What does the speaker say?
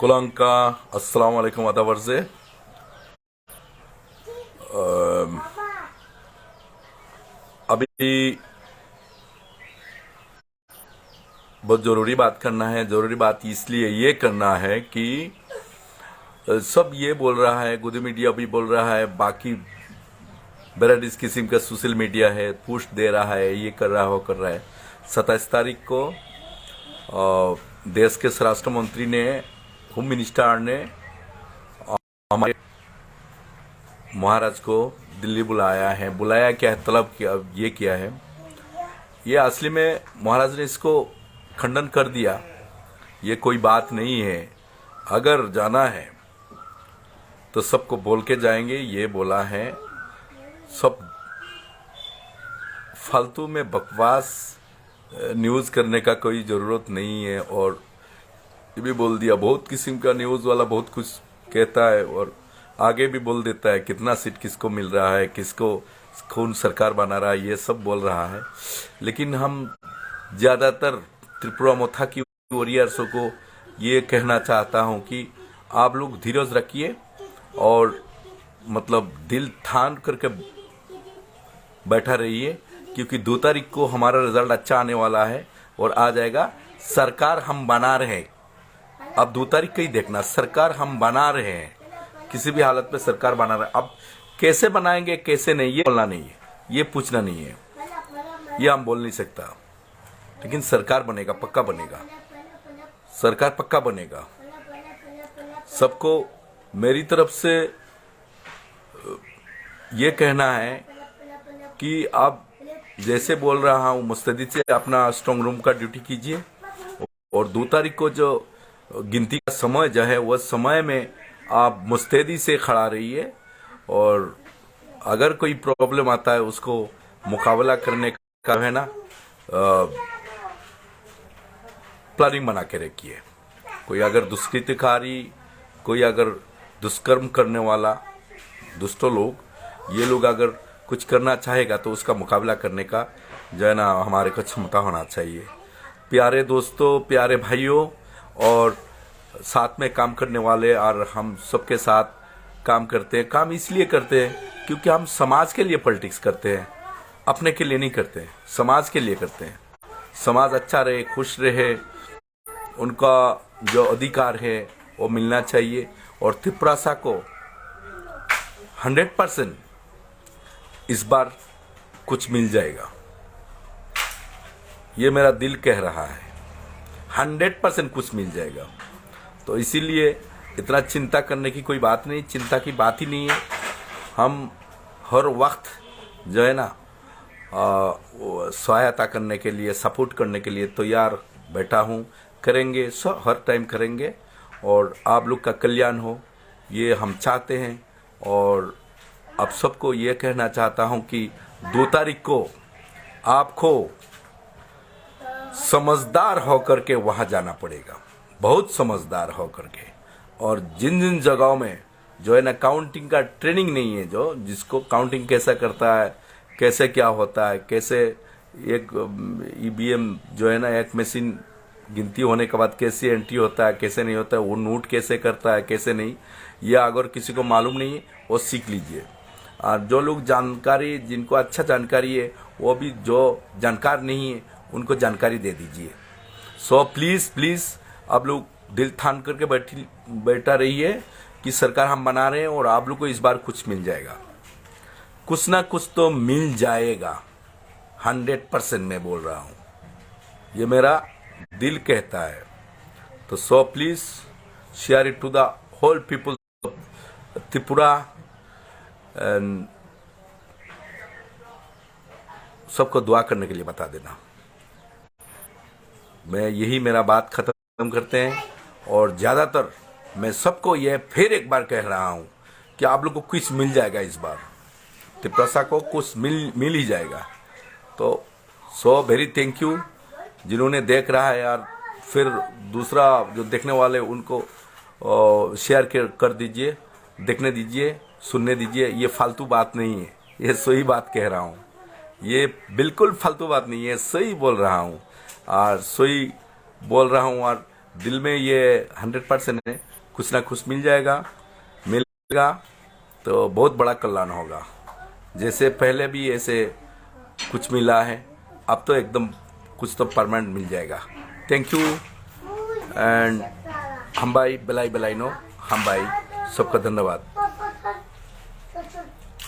कोलंका अस्सलाम वालेकुम अदावर से अभी बहुत ज़रूरी बात करना है। ज़रूरी बात इसलिए ये करना है कि सब ये बोल रहा है, गुदी मीडिया भी बोल रहा है, बाकी बेराडिस किस्म का सोशल मीडिया है, पुश दे रहा है, ये कर रहा है, वो कर रहा है। 27 तारीख को देश के स्वराष्ट्र मंत्री ने, होम मिनिस्टर ने हमारे महाराज को दिल्ली बुलाया है। बुलाया क्या है, तलब किया, ये किया है। ये असली में महाराज ने इसको खंडन कर दिया, ये कोई बात नहीं है। अगर जाना है तो सबको बोल के जाएंगे, ये बोला है। सब फालतू में बकवास न्यूज़ करने का कोई ज़रूरत नहीं है। और ये भी बोल दिया, बहुत किस्म का न्यूज़ वाला बहुत कुछ कहता है और आगे भी बोल देता है कितना सीट किसको मिल रहा है, किसको कौन सरकार बना रहा है, ये सब बोल रहा है। लेकिन हम ज़्यादातर त्रिपुरा मोथा की वॉरियर्सों को ये कहना चाहता हूँ कि आप लोग धीरज रखिए और मतलब दिल ठान करके बैठा रहिए, क्योंकि 2 तारीख को हमारा रिजल्ट अच्छा आने वाला है और आ जाएगा। सरकार हम बना रहे हैं, अब 2 तारीख का ही देखना। सरकार हम बना रहे हैं, किसी भी हालत में सरकार बना रहे हैं। अब कैसे बनाएंगे कैसे नहीं, ये बोलना नहीं है, ये पूछना नहीं है, ये हम बोल नहीं सकता। लेकिन सरकार बनेगा, पक्का बनेगा, सरकार पक्का बनेगा। सबको मेरी तरफ से ये कहना है कि आप जैसे बोल रहा हूँ, मुस्तैदी से अपना स्ट्रांग रूम का ड्यूटी कीजिए और 2 तारीख को जो गिनती का समय जो है, वह समय में आप मुस्तैदी से खड़ा रहिए और अगर कोई प्रॉब्लम आता है उसको मुकाबला करने का है ना, प्लानिंग बना के रखिए। कोई अगर दुष्कृतिकारी, कोई अगर दुष्कर्म करने वाला, दुष्टों लोग, ये लोग अगर कुछ करना चाहेगा तो उसका मुकाबला करने का जो है ना, हमारे को क्षमता होना चाहिए। प्यारे दोस्तों, प्यारे भाइयों और साथ में काम करने वाले, और हम सबके साथ काम करते हैं। काम इसलिए करते हैं क्योंकि हम समाज के लिए पॉलिटिक्स करते हैं, अपने के लिए नहीं करते हैं, समाज के लिए करते हैं। समाज अच्छा रहे, खुश रहे, उनका जो अधिकार है वो मिलना चाहिए। और त्रिपुरा को 100% इस बार कुछ मिल जाएगा, ये मेरा दिल कह रहा है। 100% कुछ मिल जाएगा। तो इसीलिए इतना चिंता करने की कोई बात नहीं, चिंता की बात ही नहीं है। हम हर वक्त जो है ना सहायता करने के लिए, सपोर्ट करने के लिए तैयार बैठा हूँ। करेंगे, सब हर टाइम करेंगे और आप लोग का कल्याण हो, ये हम चाहते हैं। और अब सबको ये कहना चाहता हूँ कि 2 तारीख को आपको समझदार होकर के वहाँ जाना पड़ेगा, बहुत समझदार होकर के। और जिन जिन जगहों में जो है ना काउंटिंग का ट्रेनिंग नहीं है, जो जिसको काउंटिंग कैसा करता है, कैसे क्या होता है, कैसे एक ईवीएम जो है ना, एक मशीन गिनती होने के बाद कैसे एंट्री होता है, कैसे नहीं होता है, वो नोट कैसे करता है, कैसे नहीं, ये अगर किसी को मालूम नहीं है वो सीख लीजिए। और जो लोग जानकारी, जिनको अच्छा जानकारी है, वो भी जो जानकार नहीं है उनको जानकारी दे दीजिए। सो प्लीज़ आप लोग दिल ठान करके बैठा रहिए कि सरकार हम बना रहे हैं और आप लोग को इस बार कुछ मिल जाएगा, कुछ ना कुछ तो मिल जाएगा। 100% मैं बोल रहा हूँ, ये मेरा दिल कहता है। तो so please share it to the whole people Tripura and सबको दुआ करने के लिए बता देना। मैं यही मेरा बात खत्म करते हैं। और ज़्यादातर मैं सबको ये फिर एक बार कह रहा हूँ कि आप लोग को कुछ मिल जाएगा इस बार, त्रिपुरा को कुछ मिल ही जाएगा। तो सो वेरी थैंक यू जिन्होंने देख रहा है यार। फिर दूसरा जो देखने वाले उनको शेयर कर दीजिए, देखने दीजिए, सुनने दीजिए। ये फालतू बात नहीं है, ये सही बात कह रहा हूँ, ये बिल्कुल फालतू बात नहीं है, सही बोल रहा हूँ और सही बोल रहा हूँ और दिल में ये 100% है। कुछ ना कुछ मिलेगा तो बहुत बड़ा कल्याण होगा। जैसे पहले भी ऐसे कुछ मिला है, अब तो एकदम कुछ तो परमानेंट मिल जाएगा। थैंक यू एंड हम भाई बेलाई बेलाई नो हम भाई, सबका धन्यवाद।